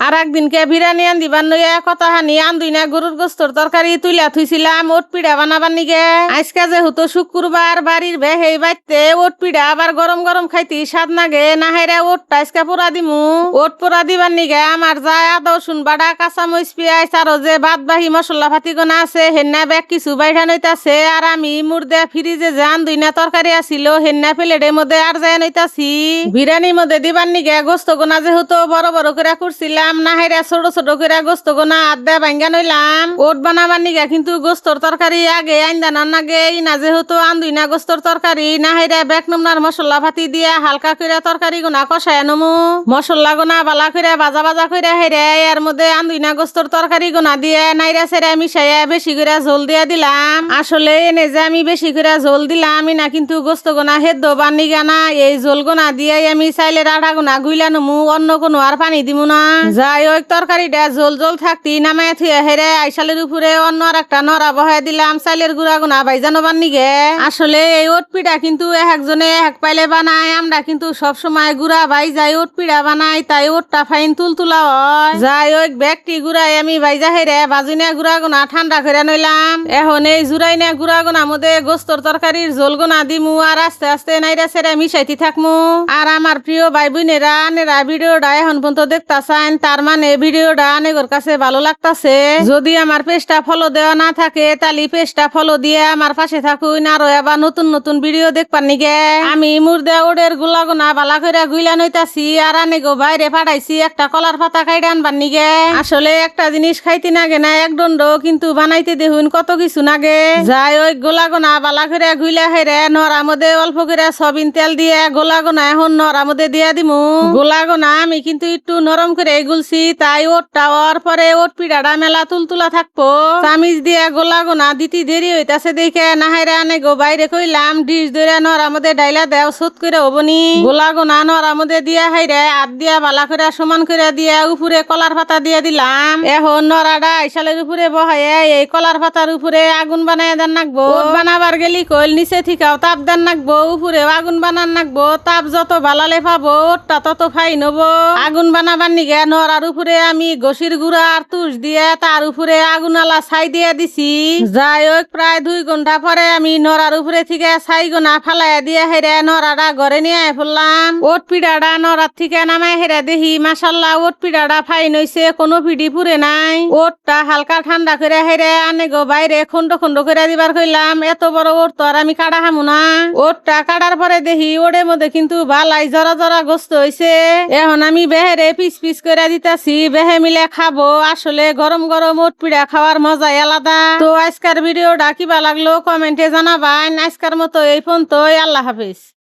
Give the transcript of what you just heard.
আর একদিনকে বিরিয়ানি আন দিবার নইয়া কথা হানি আন্দুই না গরুর গোস্তর তরকারি তুইলা থুইছিলাম ওট পিঠা বানাবার নিগে। আজকে যেহেতু শুক্রবার বাড়ির বেহেই বাইতে ওট পিঠা আবার গরম গরম খাইতে স্বাদ নাগে না হাইরা ওটটা আজকে পোড়া দিমু। ওট পোড়া দিবার নিগে আমার যায় আদা রসুন বাড়া কাঁচামরিচ পেঁয়াজ আরো যে বাদ বাহি মশলা ফাতি গোনা আছে হেন্না ব্যাগ কিছু বাইঠা নইতাছে। আর আমি মুর্দে ফ্রিজে যে আন্দুই না তরকারি আসিল হেন্না প্লেটের মধ্যে আর যায় নইতাছি। বিরিয়ানির মধ্যে দিবার নিগে গোস্ত গোনা যেহেতু বড় বড় করে করছিলাম না হাইরা ছোট ছোট করে গোস্ত গোনা আদা ভাঙ্গা নইলাম। ওট বানাবার নিগে কিন্তু গোস্তর তরকারি আগে আইন্দানার নাগে না যেহেতু আন্দুই না গোস্তর তরকারি না হাইরা ব্যাগ নমনার মশলা ফাতি দিয়া হালকা করে তরকারি গোনা কষায় নমু। মশলা গোনা বালা করে বাজা বাজা করে হেরে এর মধ্যে আন্দুই না গোস্তর তরকারি গোনা দিয়ে নাইরা সেরা মিশাইয়া বেশি করে ঝোল দিয়া দিলাম। আসলে এনে যে আমি বেশি করে ঝোল দিলাম আমি না কিন্তু গোস্ত গোনা হেদ্দ বান্নি গানা এই ঝোল গোনা দিয়ে আমি চাইলের আধা গোনা গুইলা নমু অন্য কোনো আর পানি দিমু না। যাই ওই তরকারিটা ঝোল ঝোল থাকতি নামায় থুয়ে হেরে আইসালের উপরে অন্য আর একটা নড়া বহাই দিলাম চাইলের গুড়া গোনা বাইজানো বান্নিগে। আসলে এই ওট পিঠা কিন্তু একজনে এক পাইলে বানায় আমরা কিন্তু সব সময় গুড়া বাই যাই ওট পিঠা বানাই তাই ওটটা ফাইন তুলতুলা হয়। যাই ওই ব্যাগটি গুড়াই আমি বাইজা হেরে বাজুনিয়া গুড়া গোনা ঠান্ডা করে নইলাম। এখন এই জুড়াই না গুড়া গোনা মধ্যে গোস্তর তরকারির ঝোল গোনা দিমু আর আস্তে আস্তে নাইরা সেরা মিশাইতে থাকমু। আর আমার প্রিয় ভাই বোনেরা আনেরা ভিডিওটা এখন পর্যন্ত দেখতাছেন তার মানে ভিডিওটা আনেগর কাছে ভালো লাগতাছে। যদি আমার পেজটা ফলো দেওয়া না থাকে তাহলে পেজটা ফলো দিয়ে আমার পাশে থাকুন আরো এবার নতুন নতুন ভিডিও দেখবার নিগে। আমি মুর্দা ওডের গুলা গোনা বালা করে গুইলা নইতাছি আর আনেগো বাইরে পাঠাইছি একটা কলার পাতা খাইডে আনবার নিগে। আসলে একটা জিনিস খাইতে নাগে না এক দণ্ড কিন্তু বানাইতে দেখুন কত কিছু নাগে। যাই ওই গোলা গোনা বালা করে গুইলা হেরে নড়া মধ্যে অল্প করে সবিন তেল দিয়ে গোলা গোনা এখন নড়া মধ্যে দিয়া দিমু। গোলা গোনা আমি কিন্তু একটু নরম করে গুলছি তাই ওটটা হওয়ার পরে ওট পিঠাটা মেলা তুলতুলা থাকবো। চামিচ দিয়ে গোলা গোনা দিতে দেরি হইতাছে দেখে নাহাইরে আনে গো বাইরে কইলাম ডিশ ধরে নড়া মধ্যে ডাইলা দেও সুত করে হবনি। গোলা গোনা নড়া মধ্যে দিয়া হাইরে হাত দিয়া বালা করে সমান করে দিয়া উপরে কলার পাতা দিয়ে দিলাম। এখন নড়াটা আইসালের উপরে বহায় এই কলার পাতার উপরে আগুন বানায় দেন নাকবো। বানাবার গেলি কইল নিচে থিকাও তাপ দেন নাকবো উপরে আগুন বানান নাকবো। তাপ যত বালালে পাবো ওটটা তত ফাইন হবো। আগুন বানাবার নিগে নড়ার উপরে আমি গসির গুঁড়া আর তুষ দিয়ে তার উপরে আগুন আলা ছাই দিয়ে দিছি। যাই হোক প্রায় 2 ঘন্টা পরে আমি নড়ার উপরে থেকে ছাই গোনা ফালাই দিয়ে হেরে নড়াটা ঘরে নিয়ে ফেললাম। ওট পিঠাটা নড়ার থেকে নামাই হেরে দেখি মাশাল্লাহ ওট পিঠাটা ফাইন হইছে কোনো পিঠি পুরে নাই। ওটটা হালকা ঠান্ডা করে হেরে আনে গো বাইরে খন্ড খন্ড করে দিবার কইলাম। এত বড় ওট তো আর আমি কাটা হামু না। ওটটা কাটার পরে দেখি ওড়ের মধ্যে কিন্তু বালাই জরা জরা গোস্ত হইছে। এখন আমি বেহেরে পিস পিস করে দিতাছি বেহে মিলে খাবো। আসলে গরম গরম ওট পিঠা খাওয়ার মজাই আলাদা। তো আজকের ভিডিওটা কিবা লাগলো কমেন্টে জানাবেন। আজকের মতো এই পর্যন্তই, আল্লাহ হাফেজ।